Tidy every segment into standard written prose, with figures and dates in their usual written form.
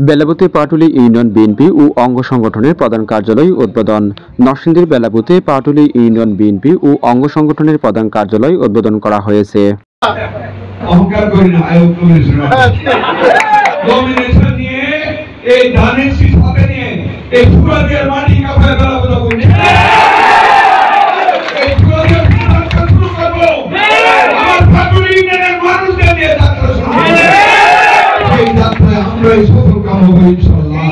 বেলাবুতে Patuli union BNP ও অঙ্গ সংগঠনের প্রধান কার্যালয় উদ্বোধন। নরসিংদীর বেলাবুতে পাটুলি ইউনিয়ন বিএনপি ও অঙ্গ সংগঠনের প্রধান কার্যালয় উদ্বোধন করা হয়েছে। অহংকার করি না, নমিনেশন নিয়ে এই ধানের শীষ হাতে নিয়ে এই ফুরাদের মাটি কাঁপায় বেলাবুতে করি এই ফুরাদের যাত্রা শুরু করবো আমার পাটুলি ইউনিয়নের মানুষদের নিয়ে যাত্রা শুরু করবো। এই যাত্রায় আমরা এই সফল কাম হবো ইনশাআল্লাহ।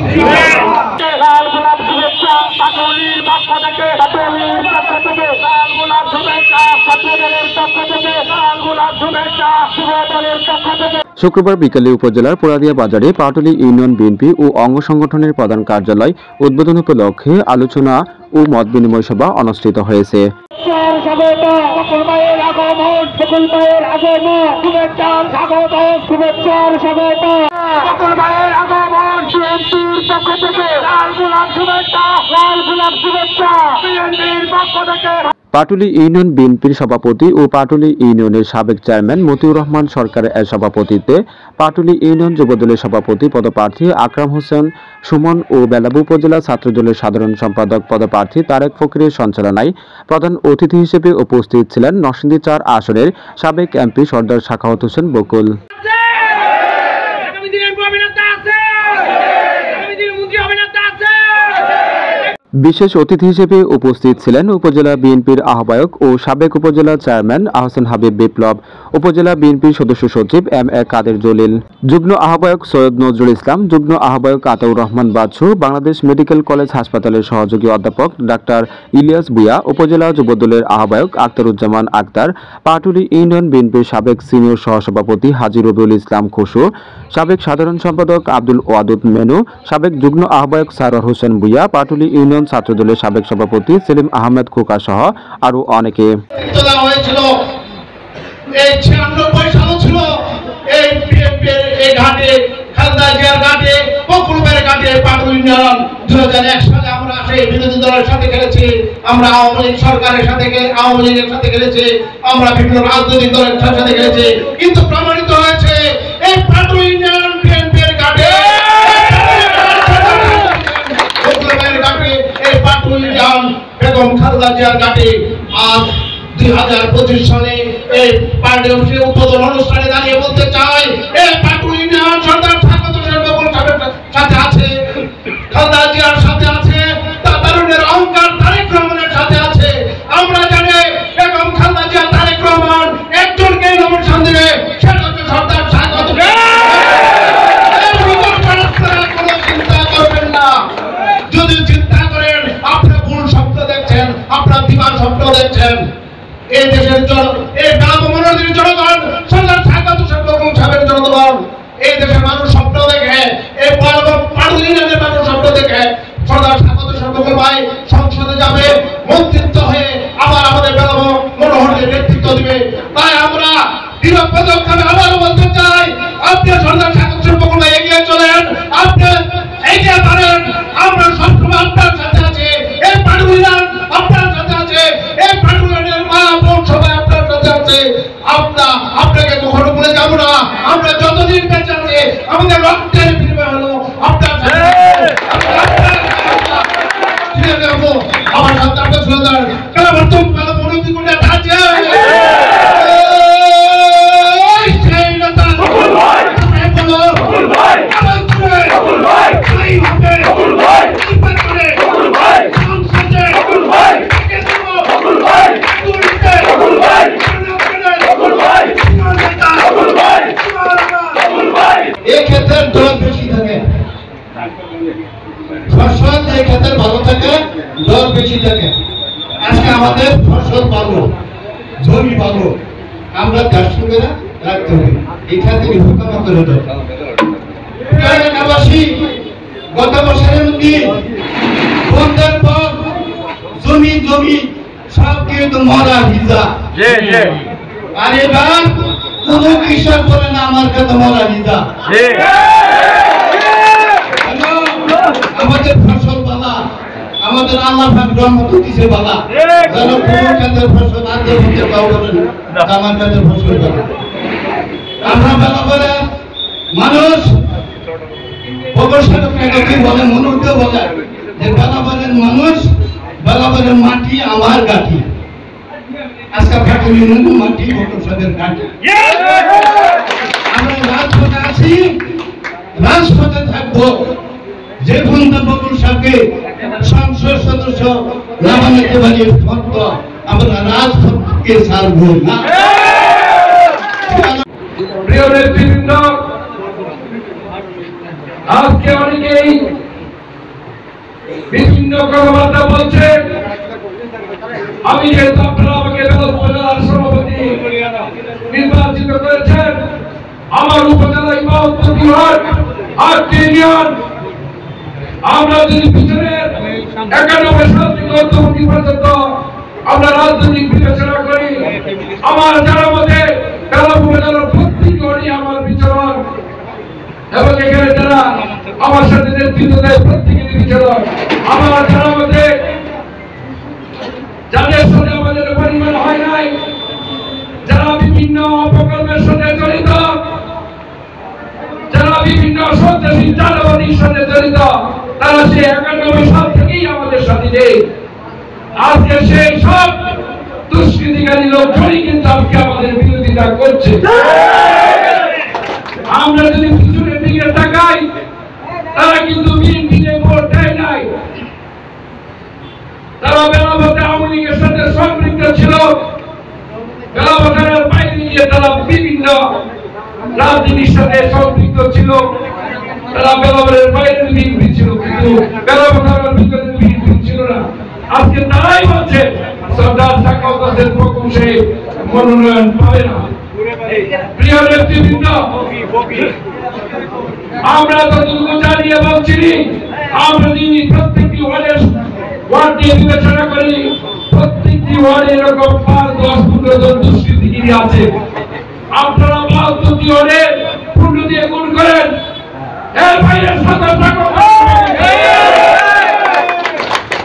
লাল গোলাপ শুভেচ্ছা পাটুলির পক্ষ থেকে, পাটুলির পক্ষ থেকে লাল গোলাপ শুভেচ্ছা, ছাত্রদলের পক্ষ থেকে লাল গোলাপ শুভেচ্ছা, যুবদলের পক্ষ থেকে। শুক্রবার বিকেলে উপজেলার পোড়াদিয়া বাজারে পাটুলি ইউনিয়ন বিএনপি ও অঙ্গ সংগঠনের প্রধান কার্যালয় উদ্বোধন উপলক্ষে আলোচনা ও মত বিনিময় সভা অনুষ্ঠিত হয়েছে। পাটুলি ইউনিয়ন বিএনপির সভাপতি ও পাটুলি ইউনিয়নের সাবেক চেয়ারম্যান মতিউর রহমান সরকারের সভাপতিত্বে পাটুলি ইউনিয়ন যুবদলের সভাপতি পদপ্রার্থী আকরাম হোসেন সুমন ও বেলাবু উপজেলা ছাত্রদলের সাধারণ সম্পাদক পদপ্রার্থী তারেক ফকিরের সঞ্চালনায় প্রধান অতিথি হিসেবে উপস্থিত ছিলেন নরসিংদী ৪ আসনের সাবেক এমপি সর্দার সাখাওয়াত হোসেন বকুল। বিশেষ অতিথি হিসেবে উপস্থিত ছিলেন উপজেলা বিএনপির আহ্বায়ক ও সাবেক উপজেলা চেয়ারম্যান আহসান হাবিব বিপ্লব, উপজেলা বিএনপির সদস্য সচিব এম.এ. কাদের জলিল, যুগ্ম আহ্বায়ক সৈয়দ নজরুল ইসলাম, যুগ্ম আহ্বায়ক আতাউর রহমান বাদশু, বাংলাদেশ মেডিকেল কলেজ হাসপাতালের সহযোগী অধ্যাপক ডাক্তার ইলিয়াস ভূঁইয়া, উপজেলা যুবদলের আহ্বায়ক আখতারুজ্জামান আক্তার, পাটুলি ইউনিয়ন বিএনপির সাবেক সিনিয়র সহসভাপতি হাজী রবিউল ইসলাম খুশু, সাবেক সাধারণ সম্পাদক আব্দুল ওয়াদুদ মেনু, সাবেক যুগ্ম আহ্বায়ক সারোয়ার হোসেন ভূঁইয়া, পাটুলি ইউনিয়ন ছাত্রদলের সাবেক সভাপতি সেলিম আহমেদ খোকা সহ আরো অনেকে। বিরোধী দলের সাথে খেলেছি, আমরা আওয়ামী লীগ সরকারের সাথে, আওয়ামী লীগের সাথে খেলেছি, আমরা বিভিন্ন রাজনৈতিক দলের সাথে খেলেছি, কিন্তু প্রমাণিত হয়েছে এই পাটুলি ইউনিয়ন বিএনপির ঘাটে বেগম খালেদা জিয়ার ঘাটে আজ 2025 সালে এই পার্টি অফিসে উদ্বোধন অনুষ্ঠানে দাঁড়িয়ে বলতে চাই এই পাটুলি ইউনিয়ন সর্দার সাখাওয়াত হোসেন বকুল সাহেবের সাথে আছে, খালেদা জিয়ার সাথে আছে, তারুণ্যের অহংকার তারেক রহমানের সাথে আছে। আমরা জানি বেগম খালেদা জিয়া তারেক রহমান একজনকে নমিনেশন দিবে, সেটা হচ্ছে সর্দার সাখাওয়াত হোসেন। কোনো চিন্তা করবেন না, যদি চিন্তা করেন আপনারা ভুল স্বপ্ন দেখছেন, আপনারা দিবার স্বপ্ন দেখছেন। এই দেশের এই বেলাবু মনোনীত জনগণ সর্দার সাখাওয়াত হোসেন বকুল সাহেবের জনগণ, এই দেশের মানুষ স্বপ্ন দেখে, এই পাটুলি ইউনিয়নের মানুষ স্বপ্ন দেখে সর্দার সাখাওয়াত হোসেন বকুল ভাই সংসদে যাবে, মন্ত্রিত্ব হয়ে আবার আমাদের বেলাবু মনোহরের নেতৃত্ব দিবে। তাই আমরা দৃঢ় পদক্ষেপে আবারও বলতে চাই, আপনি সর্দার সাখাওয়াত হোসেন বকুল ভাই এগিয়ে চলেন, আপনি এগিয়ে পারেন, আমরা সবসময় আপনার সাথে আছি, এই পাটুলি ইউনিয়ন আপনার সাথে আছে, এই পাটুলি ইউনিয়নের মা বোন সবাই আপনার সাথে আছে। আপনাকে কখনো ভুলে যাবো না, আমরা যতদিন বেঁচে আছি আমাদের রক্তের বিনিময় হলো আপনার সাথে আমার সাথে আপনার সুন্দর বর্তমান ভালো মনোনীত করে আছে। ক্ষেত্রের দর বেশি থাকে, ফসল যে ক্ষেত্রে ভালো থাকে দর বেশি থাকে। আজকে আমাদের ফসল ভালো, জমি ভালো, আমরা দেড়শো করে রাখতে হবে, এখান থেকে হুকামা করে দেয়। গত বছরের মধ্যে বন্ধের পর জমি সব কিন্তু মরা ভিজা, আর এবার কোন কৃষক বলে না আমার কাছে মরা ভিজা। আমাদের ফসল বালা, আমাদের আল্লাহ রহমত দিছে বালা, যেন কোন ক্ষেত্রে ফসল আগে হতে পারবেন আমার কাছে ফসল বালা। আমরা বেলাবেলা মানুষ অবশ্যই বলে মনুষ্য বলে যে বেলাবেলের মানুষ বেলাবেলের মাটি আমার গাঠি আজকে ফ্যাক্টরি মাটি বকরসাদের গাঠি আমরা রাজপথে আছি রাজপথে থাকবো যে পর্যন্ত বকুল সাহেবকে সংসদ সদস্য না বানাতে পারি ফত আমরা রাজপথকে ছাড়বো না। প্রিয় নেতৃবৃন্দ, আজকে অনেকেই বিভিন্ন কথাবার্তা বলছে। আমি যেহেতু আপনারা আমাকে উপজেলার সভাপতি নির্বাচিত করেছেন, আমার উপজেলা ইমামতি ওয়ার্ড 8 ইউনিয়ন, আমরা যদি পিছনের 91 সাল থেকে অন্তর্বর্তী পর্যন্ত আমরা রাজনৈতিক বিবেচনা করি, আমার জানার মধ্যে বেলা উপজেলার প্রত্যেক ওয়ার্ডে আমার বিচরণ এবং এখানে যারা আমার সাথে নেতৃত্ব দেয় প্রত্যেকের বিচরণ আমার জানার মধ্যে যাদের সাথে আমাদের পরিমাণ হয় নাই, যারা বিভিন্ন প্রকল্পের সাথে জড়িত, যারা বিভিন্ন সন্ত্রাসী চাঁদাবাজির সাথে জড়িত, তারা সেই 91 সাল থেকেই আমাদের সাথে নেই। আজকে সেই সব দুষ্কৃতিকারী লোকজনই কিন্তু আজকে আমাদের বিরোধিতা করছে। আমরা যদি পিছনের দিকে তাকাই, তারা কিন্তু বিএনপিতে ভোট দেয় নাই, তারা বেলাবতে আওয়ামী লীগের সাথে সম্পৃক্ত ছিল। বেলাবতের বাইরে গিয়ে তারা বিভিন্ন রাজনীতির সাথে সম্পৃক্ত ছিল। তারা বেলাবতের বাইরে বিএনপি ছিল, কিন্তু বেলাবতের ভিতরে বিএনপি ছিল না। আজকে তারাই বলছে সরদার সাকাওয়াত হোসেন খোকন সে মনোনয়ন পাবে না। প্রিয় নেতৃবৃন্দ, আমরা ততটুকু জানিয়ে বলছি, আমরা যদি প্রত্যেকটি ওয়ার্ড নিয়ে বিবেচনা করি, প্রত্যেকটি ওয়ার্ডে এরকম 5-10-15 জন দুষ্কৃতিকারী আছে। আপনারা 72টি ওয়ার্ডে 15 দিয়ে গুণ করেন, এর বাইরে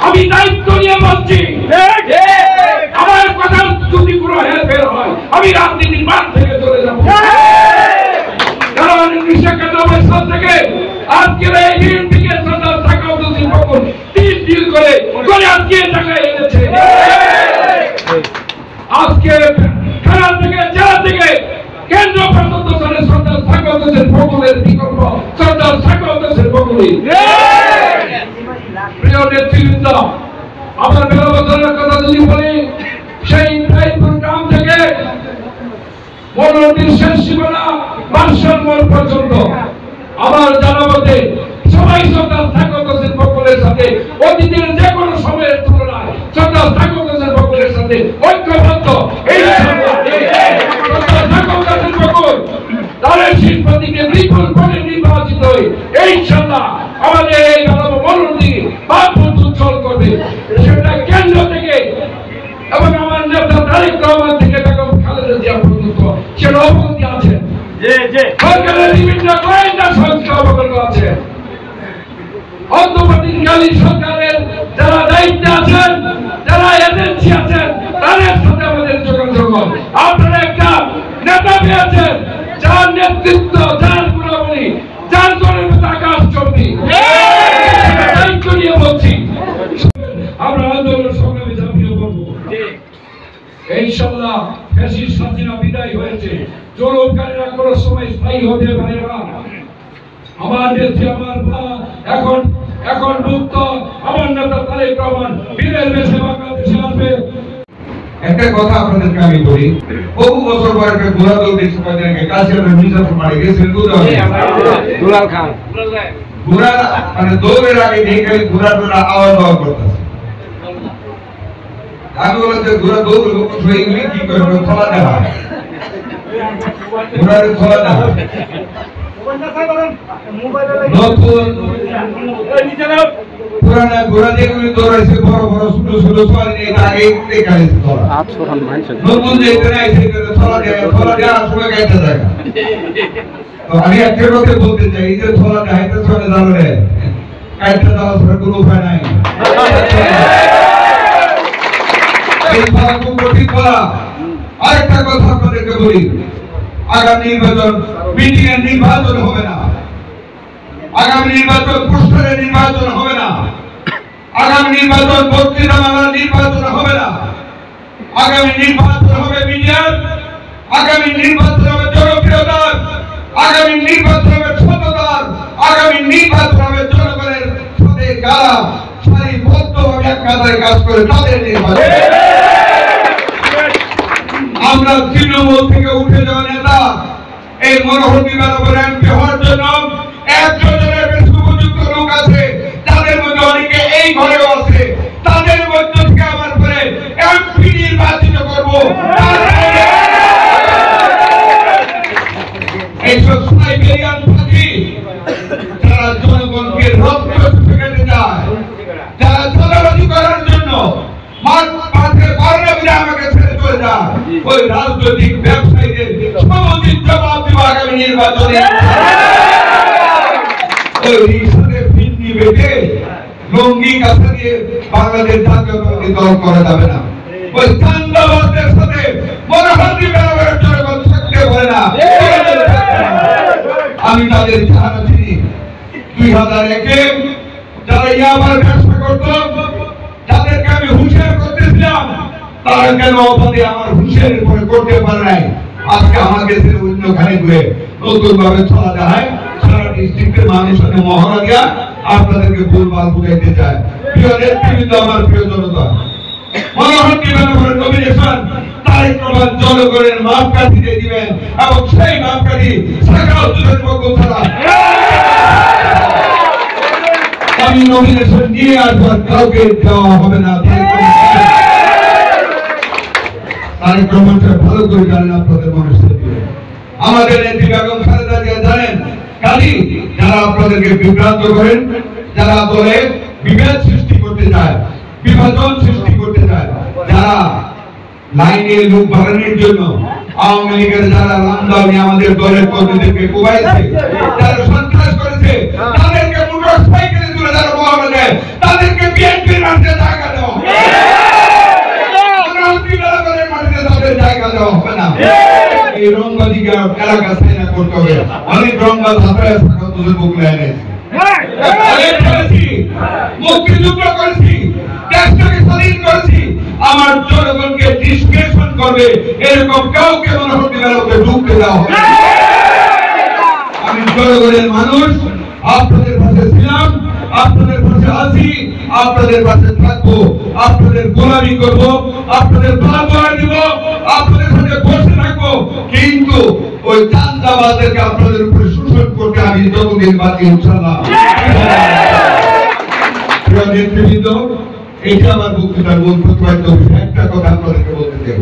আমি দায়িত্ব নিয়ে বলছি, আমার কথা যদি কোনো হেরফের হয় আমি রাজনীতির মাঠ থেকে চলে যাব। কারণ 1991 সাল থেকে আজকের এই বিএনপিকে সরদার সাকাওয়াত হোসেন খোকন ডিল করে আজকে জায়গায় এনেছে। আজকে থানা থেকে জেলা থেকে কেন্দ্র পর্যন্ত চলে সরদার সাকাওয়াত হোসেন খোকনের বিকল্প সরদার সাকাওয়াত হোসেন খোকনই। প্রিয় নেতৃবৃন্দ, আমার বেলাবতরের কথা যদি বলি, সেই ইব্রাহিমপুর গ্রাম থেকে মনোনদীর শেষ সীমানা বাদশার মোড় পর্যন্ত আমার জানা মতে সবাই সরদার সাকাওয়াত হোসেন খোকনের সাথে অতীতের যে কোনো সময়ের তুলনায় সরদার সাকাওয়াত হোসেন খোকনের সাথে ঐক্যবদ্ধ। সরদার সাকাওয়াত হোসেন খোকন তাদের শিল্পতিকে বিপুল ভোটে নির্বাচিত হয়ে ইনশাআল্লাহ আমাদের এই মনোনদী বাদপুর উজ্জ্বল করবে। সেটা কেন্দ্র থেকে এবং আমার নেতা তারেক রহমান থেকে বেগম খালেদা জিয়া পর্যন্ত সেটা অবগতি আছে। সরকারের বিভিন্ন গোয়েন্দা সংস্থা অবগত আছে। অন্তর্বর্তীকালীন সরকারের যারা দায়িত্বে আছেন, যারা এজেন্সি আছেন, তাদের সাথে আমাদের যোগাযোগ। আপনারা একটা নেতা পেয়েছেন যার নেতৃত্ব, যার গুণাবলী, যার দলের মতো আকাশ চলতি দায়িত্ব নিয়ে বলছি, আমরা আন্দোলন সংগ্রামে ঝাঁপিয়ে পড়বো। ইনশাআল্লাহ ফ্যাসিস্ট হাসিনা বিদায় হয়েছে, জুলুমকারীরা কোনো সময় স্থায়ী হতে পারে না। আমার নেত্রী আমার এখন মুক্ত, আমার নেতা তারেক রহমান বীরের বেশে বাংলাদেশে আসবে। একটা কথা আপনাদেরকে আমি বলি, বহু বছর পর একটা ঘোড়া দৌড় দেখছি কয়েকদিন আগে, কালচিরামের মির্জাপুর মারি গেছিলেন দুলাল খান। ঘোড়া মানে দৌড়ের আগে দেখে ঘোড়াটা আওয়াজ করতেছে। আমি বললাম যে ঘোড়া দৌড় এগুলি কি করবে, থলা দেওয়া ঘোড়ার থলা দেওয়া নতুন পুরানা ঘোড়া যেগুলি দৌড়াইছে বড় বড় ছোট ছোট সোয়াল নিয়ে আগে দেখাইছে নতুন যে থলা দেওয়ার সময় গাইতে যায়। তো আমি একটা কথা বলতে চাই, এই যে থলা দেখাইতে চলে যাবে গাইতে যাওয়ার ছাড়া কোনো উপায় নাই। এই থলা খুব কঠিন থলা। আরেকটা কথা আপনাদেরকে বলি, আগামী নির্বাচন মিটিং এর নির্বাচন হবে না, আগামী নির্বাচন পোস্টারের নির্বাচন হবে না, আগামী নির্বাচন বক্তৃতামালার নির্বাচন হবে না, আগামী নির্বাচন হবে মিডিয়ার, আগামী নির্বাচন হবে জনপ্রিয়তার, আগামী নির্বাচন হবে সততার, আগামী নির্বাচন হবে জনগণের সাথে যারা সারিবদ্ধভাবে এক কাতারে কাজ করে তাদের নির্বাচন। আমরা তৃণমূল থেকে উঠে যাওয়া নেতা এই মনোহরদী বেলাপুর এমপি হওয়ার জন্য 100 জনের বেশি উপযুক্ত লোক আছে, তাদের মধ্যে অনেকে এই ঘরেও আছে, তাদের মধ্যে থেকে আমার পরে এমপি নির্বাচিত করব। এইসব সাইবেরিয়ান পাখি যারা জনগণকে রক্ত চুষে খেতে চায়, যারা চাঁদাবাজি করার জন্য মাঠে বারণে আমাকে ছেড়ে চলে যায়, ওই রাজনৈতিক ব্যবসায়ীদের সমুচিত জবাব দেব আগামী নির্বাচনে। ওই রিক্সাতে ফিন্নি বেঁধে লঙ্গি কাছে দিয়ে বাংলাদেশ জাতীয়তাবাদী দল করা যাবে না। ওই চাঁদাবাজদের সাথে মনোহরদী বেলাপুরের জনগণ থাকতে পারে না। আমি তাদের চেহারা চিনি। 2001-এ যারা ইয়াবার ব্যবসা করত, যাদেরকে আমি হুঁশিয়ার করতেছিলাম, তারা কেন অবাধে আমার হুঁশিয়ারের উপরে করতে পারে নাই? আজকে আমাকে ছেড়ে অন্যখানে ঘুরে নতুন ভাবে চলা যায়, সারা ডিস্ট্রিক্টের মানুষ মহড়া দিয়া আপনাদেরকে ভুলভাল বুঝাইতে চায়। প্রিয় নেতৃবৃন্দ, আমার প্রিয় জনতা, মনোহরদী বেলাপুরের নমিনেশন তারেক রহমান জনগণের মাপকাঠি দিয়ে দিবেন এবং সেই মাপকাঠি সাকাউদ্দিনের পক্ষ ছাড়া আমি নমিনেশন নিয়ে আসবার কাউকে দেওয়া হবে না। তারেক রহমান ভালো করে জানেন আপনাদের মানুষদের, আমাদের নেত্রী বেগম খালেদা জিয়া জানেন। কাজী যারা আপনাদেরকে বিভ্রান্ত করেন, যারা দলে বিভেদ সৃষ্টি করতে চায়, বিভাজন সৃষ্টি করতে চায়, যারা লাইনে লোক বাড়ানোর জন্য আওয়ামী লীগের যারা রামদানি আমাদের দলের কর্মীদেরকে কুবাইছে, যারা সন্ত্রাস করেছে, তাদেরকে মোটরসাইকেলে তুলে যারা মহড়া দেয়, তাদেরকে বিএনপির মাঠে জায়গা দেওয়া হবে। মাটিতে তাদের জায়গা দেওয়া হবে না। এই রংবাদীকে এলাকা সাইনা করতে হবে। অনেক রংবাদ হাতে সাকাউদ্দিনের বুক লাইনে মুক্তিযুদ্ধ করেছি, দেশটাকে স্বাধীন করেছি, আমার জনগণকে ডিসক্রিমিনেশন করবে এরকম কাউকে মনোহরদী বেলাপুরে ঢুকতে দেওয়া হবে। আমি জনগণের মানুষ, আপনাদের পাশে ছিলাম, আপনাদের পাশে আছি, আপনাদের পাশে থাকবো, আপনাদের গোলামি করব, আপনাদের বাঁধোয়া দিব, আপনাদের সাথে বসে থাকবো, কিন্তু ওই চাঁদাবাজদেরকে আপনাদের উপরে শোষণ করতে আমি যতদিন বাঁচি ইনশাআল্লাহ। প্রিয় নেতৃবৃন্দ, এটা আমার বক্তৃতার মূল প্রতিপাদ্য বিষয়। একটা কথা আপনাদেরকে বলতে চাই,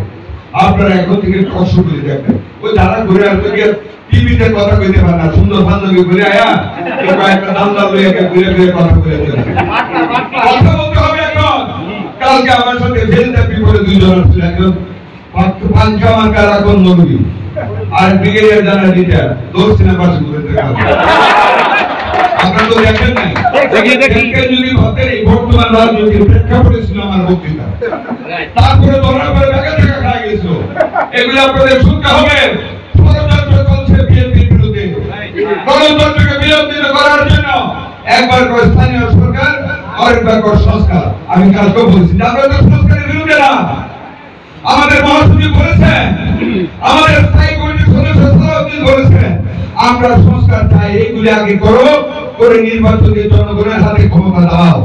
আপনারা এখন থেকে কষ্ট করে দেখবেন, ওই যারা ঘুরে আসতে গিয়ে টিভিতে কথা কইতে পারে না, সুন্দর বান্ধবী ঘুরে আয়া একটা দামদা লইয়া ঘুরে ঘুরে কথা বলে কথা বলতে হবে। এখন কালকে আমার সাথে ফেলতে বিপদে দুইজন আসছিল, একজন পাঞ্চা মার্কার এখন নবী আর ব্রিগেডিয়ার জানা রিটায়ার দৌড়ছিলেন পাশে ঘুরে। আপনারা তো দেখেন নাই, যদি ভাবতেন এই বর্তমান রাজনীতির প্রেক্ষাপটে ছিল আমার বক্তৃতা, তারপরে ধরা পরে দেখা দেখা খাই গেছিল। এগুলো আপনাদের শুনতে হবে। ষড়যন্ত্র চলছে বিএনপির বিরুদ্ধে, গণতন্ত্রকে বিলম্বিত করার জন্য একবার করে স্থানীয় সরকার, আরেকবার করে সংস্কার। আমি কালকে বলছি আমরা তো সংস্কারের বিরুদ্ধে না। আমাদের মহাসচিব বলেছেন, আমাদের স্থায়ী কমিটির সদস্য সালাউদ্দিন বলেছেন, আমরা সংস্কার চাই, এইগুলি আগে করো, করে নির্বাচনে জনগণের হাতে ক্ষমতা দাও।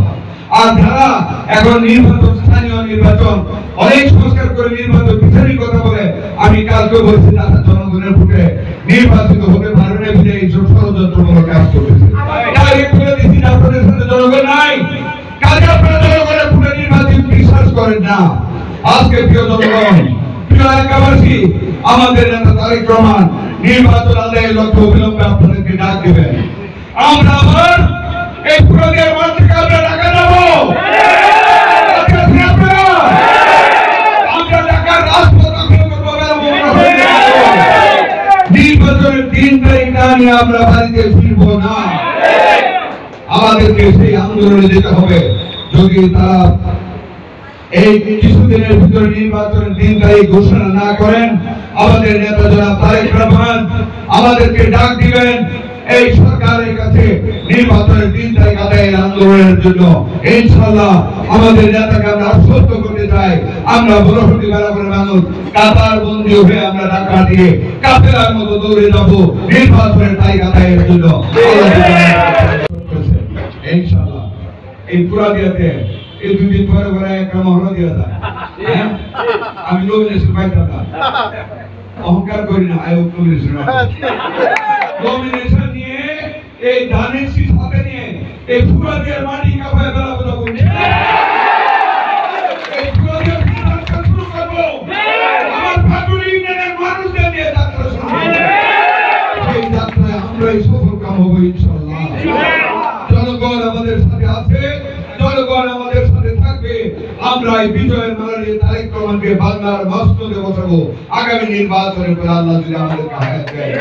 আর যারা এখন নির্বাচন, স্থানীয় নির্বাচন অনেক সংস্কার করে নির্বাচন পিছানোর কথা বলে, আমি কালকে বলছি তারা জনগণের ভোটে নির্বাচিত হতে পারবে না, বলে এইসব ষড়যন্ত্রমূলক কাজ করতেছে। আপনাদের সাথে জনগণ নাই, কাজে আপনারা জনগণের ভোটে নির্বাচিত বিশ্বাস করেন না। আজকে প্রিয় জনগণ, প্রিয় এলাকাবাসী, আমাদের নেতা তারেক রহমান নির্বাচন আদায়ের লক্ষ্যে অবিলম্বে আপনাদেরকে ডাক দেবেন। আমরা আবার এই পুরোদের মাঠ থেকে আমরা ঢাকা যাবো। আমরা ঢাকার রাজপথ দখল করবো। নির্বাচনের 3 তারিখ না নিয়ে আমরা বাড়িতে ফিরবো না। আমাদেরকে সেই আন্দোলনে যেতে হবে। যদি তারা এই কিছুদিনের ভিতরে নির্বাচনের 3 তারিখ ঘোষণা না করেন, আমাদের নেতা জনাব তারেক রহমান আমাদেরকে ডাক দিবেন এই সরকারের কাছে নির্বাচনের 3 তারিখ আদায়ের আন্দোলনের জন্য। ইনশাআল্লাহ আমাদের নেতাকে আমরা আশ্বস্ত করতে চাই, আমরা বড়হটি বেলাপুরের মানুষ কাতার বন্দী হয়ে আমরা ঢাকা দিয়ে কাফেলার মতো দৌড়ে যাব নির্বাচনের তারিখ আদায়ের জন্য। ইনশাআল্লাহ এই পুরা দিয়াতে এই 2 দিন পরে পরে একটা মহড়া দিয়া যায়। আমি নমিনেশন পাইতাম না, অহংকার করি না, আয়োগ নমিনেশন নিয়ে এই ধানের শীষ হাতে নিয়ে এই পুরা দিয়ার মাটি কাঁপায় বেলা বোঝা করছি, এই পুরা দিয়ার যাত্রা শুরু করবো, আমার ফাগুনি ইউনিয়নের মানুষদের নিয়ে যাত্রা শুরু করবো। সেই যাত্রায় আমরাই সফল কাম হবো ইনশাআল্লাহ। জনগণ আমাদের সাথে আছে, জনগণ আমাদের সাথে থাকবে। আমরা এই বিজয়ের মালানিয়ে তারেক রহমানকে বাংলার মস্তকে বসাবো আগামী নির্বাচনের পর আল্লাহ যদি আমাদেরকে হায়াত দেয়।